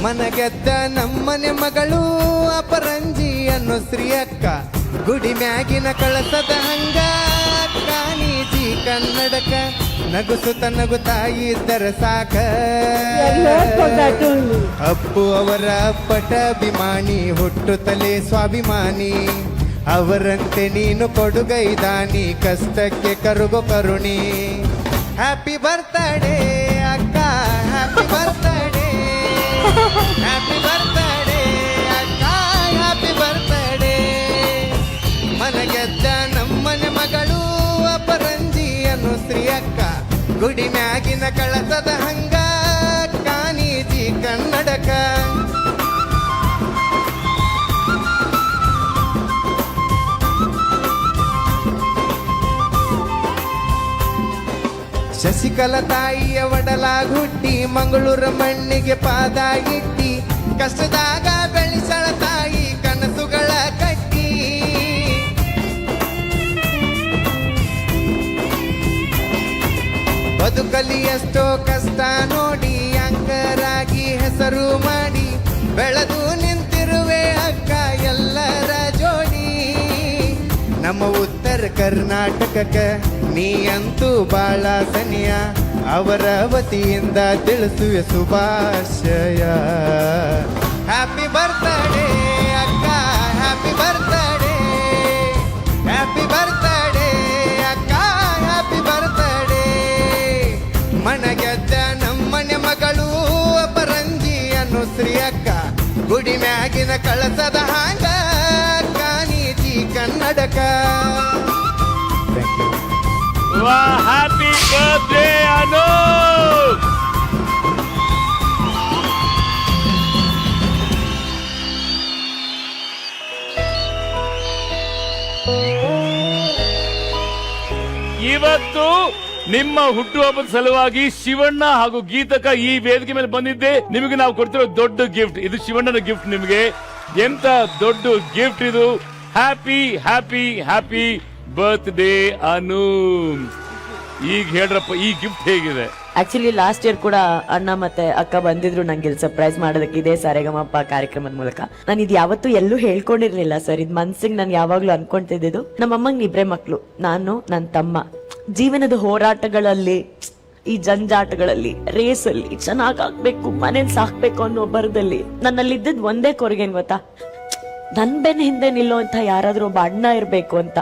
ಮನಗೆದ್ದ ನಮ್ಮನೆ ಮಗಳು ಅಪರಂಜಿ ಅನ್ನೋ ಶ್ರೀ ಅಕ್ಕ, ಗುಡಿ ಮ್ಯಾಗಿನ ಕಳಸದ ಹಂಗ ಕಾಣೀಜಿ ಕನ್ನಡಕ, ನಗುಸುತ್ತ ನಗುತ್ತಾ ಇದ್ದರ ಸಾಕ. ಅಪ್ಪು ಅವರ ಪಟಾಭಿಮಾನಿ, ಹುಟ್ಟುತ್ತಲೇ ಸ್ವಾಭಿಮಾನಿ, ಅವರಂತೆ ನೀನು ಕೊಡುಗೈದಾನಿ, ಕಷ್ಟಕ್ಕೆ ಕರುಗೋ ಕರುಣಿ. ಹ್ಯಾಪಿ ಬರ್ತ್ಡೇ ಅಕ್ಕ, ಹ್ಯಾಪಿ ಬರ್ತ್ಡೇ, ಹ್ಯಾಪಿ ಬರ್ತ್ಡೇ ಅಕ್ಕ, ಹ್ಯಾಪಿ ಬರ್ತ್ಡೇ. ಮನಗೆದ್ದ ನಮ್ಮನೆ ಮಗಳು ಅಪರಂಜಿ ಅನ್ನೋ ಶ್ರೀ ಅಕ್ಕ, ಗುಡಿ ಮ್ಯಾಗಿನ ಕಳಸದ ಹಂಗ ಕಾಣೀಜಿ ಕನ್ನಡಕ. ಶಶಿಕಲಾ ತಾಯಿಯ ಒಡಲಾಗ ಹುಟ್ಟಿ, ಮಂಗಳೂರು ಮಣ್ಣಿಗೆ ಪಾದ ಇಟ್ಟಿ, ಕಷ್ಟದಾಗ ಬೆಳೆಸಳ ತಾಯಿ ಕನಸುಗಳ ಕಟ್ಟಿ. ಬದುಕಲಿ ಎಷ್ಟೋ ಕಷ್ಟ ನೋಡಿ, ಅಂಕರಾಗಿ ಹೆಸರು ಮಾಡಿ, ಬೆಳೆದು ನಿಂತಿರುವೆ ಅಕ್ಕ ಎಲ್ಲರ ಜೋಡಿ. ನಮ್ಮ ಉತ್ತರ ಕರ್ನಾಟಕಕ್ಕ ನೀ ಅಂತೂ ಬಾಳ ಸನಿಯ, ಅವರ ವತಿಯಿಂದ ತಿಳಿಸುವೆ ಶುಭಾಶಯ. ಹ್ಯಾಪಿ ಬರ್ತ್ಡೇ ಅಕ್ಕ, ಹ್ಯಾಪಿ ಬರ್ತ್ಡೇ, ಹ್ಯಾಪಿ ಬರ್ತ್ಡೇ ಅಕ್ಕ, ಹ್ಯಾಪಿ ಬರ್ತ್ಡೇ. ಮನಗೆದ್ದ ನಮ್ಮನೆ ಮಗಳು ಅಪರಂಜಿ ಅನ್ನೋ ಶ್ರೀ ಅಕ್ಕ, ಗುಡಿ ಮ್ಯಾಗಿನ ಕಳಸದ ಹಾಂಗ ಕಾಣೀಜಿ ಕನ್ನಡಕ. ಹ್ಯಾಪಿ ಬರ್ತ್ಡೇ ಅನು. ಇವತ್ತು ನಿಮ್ಮ ಹುಟ್ಟುಹಬ್ಬದ ಸಲುವಾಗಿ ಶಿವಣ್ಣ ಹಾಗೂ ಗೀತಕ ಈ ವೇದಿಕೆ ಮೇಲೆ ಬಂದಿದ್ದೆ. ನಿಮಗೆ ನಾವು ಕೊಡ್ತಿರೋ ದೊಡ್ಡ ಗಿಫ್ಟ್ ಇದು, ಶಿವಣ್ಣನ ಗಿಫ್ಟ್ ನಿಮಗೆ. ಎಂತ ದೊಡ್ಡ ಗಿಫ್ಟ್ ಇದು. ಹ್ಯಾಪಿ ಹ್ಯಾಪಿ ಹ್ಯಾಪಿ ಬರ್ತ್ಡೇ ಅನು. ಈಗ ಹೇಳ್ರಪ್ಪ, ಈ ಗಿಫ್ಟ್ ಹೇಗಿದೆ? ಆಕ್ಚುಲಿ ಲಾಸ್ಟ್ ಇಯರ್ ಕೂಡ ಅಣ್ಣ ಮತ್ತೆ ಅಕ್ಕ ಬಂದಿದ್ರು ನಂಗೆ ಇಲ್ಲಿ ಸರ್ಪ್ರೈಸ್ ಮಾಡೋದಕ್ಕೆ ಇದೇ ಸಾರೆಗಮಪ್ಪ ಕಾರ್ಯಕ್ರಮದ ಮೂಲಕ. ನಾನು ಇದು ಯಾವತ್ತೂ ಎಲ್ಲೂ ಹೇಳ್ಕೊಂಡಿರ್ಲಿಲ್ಲ ಸರ್. ಇದು ಮನ್ಸಿಗೆ ನಾನು ಯಾವಾಗ್ಲೂ ಅನ್ಕೊಂತಿದ್ದು. ನಮ್ಮಮ್ಮಂಗೆ ಇಬ್ರೇ ಮಕ್ಳು, ನಾನು ನನ್ನ ತಮ್ಮ. ಜೀವನದ ಹೋರಾಟಗಳಲ್ಲಿ, ಈ ಜಂಜಾಟಗಳಲ್ಲಿ, ರೇಸಲ್ಲಿ ಚೆನ್ನಾಗಾಗ್ಬೇಕು, ಮನೇಲಿ ಸಾಕ್ಬೇಕು ಅನ್ನೋ ಬರದಲ್ಲಿ ನನ್ನಲ್ಲಿದ್ದದ್ ಒಂದೇ ಕೊರಗೇನ್ ಗೊತ್ತಾ? ನನ್ ಬೆನ್ ಹಿಂದೆ ನಿಲ್ಲುವಂತ ಯಾರಾದ್ರೂ ಒಬ್ಬ ಅಣ್ಣ ಇರ್ಬೇಕು ಅಂತ.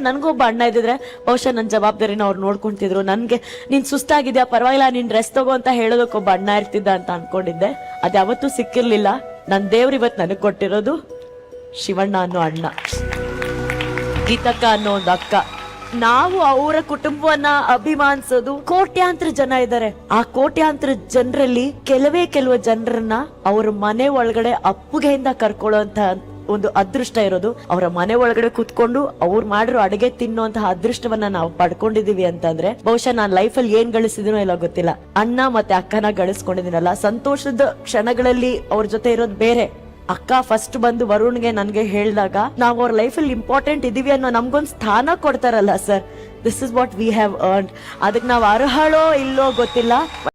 ನನ್ಗೊಬ್ಬ ಅಣ್ಣ ಇದ್ದಿದ್ರೆ ಬಹುಶಃ ನನ್ನ ಜವಾಬ್ದಾರಿನ ಅವ್ರು ನೋಡ್ಕೊಂತಿದ್ರು. ನನ್ಗೆ ನೀನ್ ಸುಸ್ತಾಗಿದ್ಯಾ ಪರವಾಗಿಲ್ಲ ನೀನ್ ರೆಸ್ಟ್ ತಗೋ ಅಂತ ಹೇಳೋದಕ್ಕೊಬ್ಬ ಅಣ್ಣ ಇರ್ತಿದ್ದ ಅಂತ ಅನ್ಕೊಂಡಿದ್ದೆ. ಅದ್ಯಾವತ್ತೂ ಸಿಕ್ಕಿರ್ಲಿಲ್ಲ. ನನ್ ದೇವ್ರ ಇವತ್ ನನಗ್ ಕೊಟ್ಟಿರೋದು ಶಿವಣ್ಣ ಅನ್ನೋ ಅಣ್ಣ, ಗೀತಕ್ಕ ಅನ್ನೋ ಒಂದು ಅಕ್ಕ. ನಾವು ಅವರ ಕುಟುಂಬವನ್ನ ಅಭಿಮಾನಿಸೋದು. ಕೋಟ್ಯಾಂತರ ಜನ ಇದ್ದಾರೆ. ಆ ಕೋಟ್ಯಾಂತರ ಜನರಲ್ಲಿ ಕೆಲವು ಜನರನ್ನ ಅವ್ರ ಮನೆ ಒಳಗಡೆ ಅಪ್ಪುಗೆಯಿಂದ ಕರ್ಕೊಳ್ಳುವಂತ ಒಂದು ಅದೃಷ್ಟ ಇರೋದು. ಅವರ ಮನೆ ಒಳಗಡೆ ಕುತ್ಕೊಂಡು ಅವ್ರು ಮಾಡಿರೋ ಅಡುಗೆ ತಿನ್ನುವಂತಹ ಅದೃಷ್ಟವನ್ನ ನಾವು ಪಡ್ಕೊಂಡಿದೀವಿ ಅಂತಂದ್ರೆ ಬಹುಶಃ ನಾನ್ ಲೈಫಲ್ಲಿ ಏನ್ ಗಳಿಸಿದಿನೋ ಇಲ್ಲ ಗೊತ್ತಿಲ್ಲ. ಅಣ್ಣ ಮತ್ತೆ ಅಕ್ಕನ ಗಳಿಸ್ಕೊಂಡಿದ್ದೀನಲ್ಲ, ಸಂತೋಷದ ಕ್ಷಣಗಳಲ್ಲಿ ಅವ್ರ ಜೊತೆ ಇರೋದು ಬೇರೆ. ಅಕ್ಕ ಫಸ್ಟ್ ಬಂದು ವರುಣ್ಗೆ ನನ್ಗೆ ಹೇಳಿದಾಗ ನಾವು ಅವ್ರ ಲೈಫಲ್ಲಿ ಇಂಪಾರ್ಟೆಂಟ್ ಇದೀವಿ ಅನ್ನೋ ನಮ್ಗೊಂದು ಸ್ಥಾನ ಕೊಡ್ತಾರಲ್ಲ sir, this is what we have earned. ಅದಕ್ಕೆ ನಾವು ಅರ್ಹಳೋ ಇಲ್ಲೋ ಗೊತ್ತಿಲ್ಲ.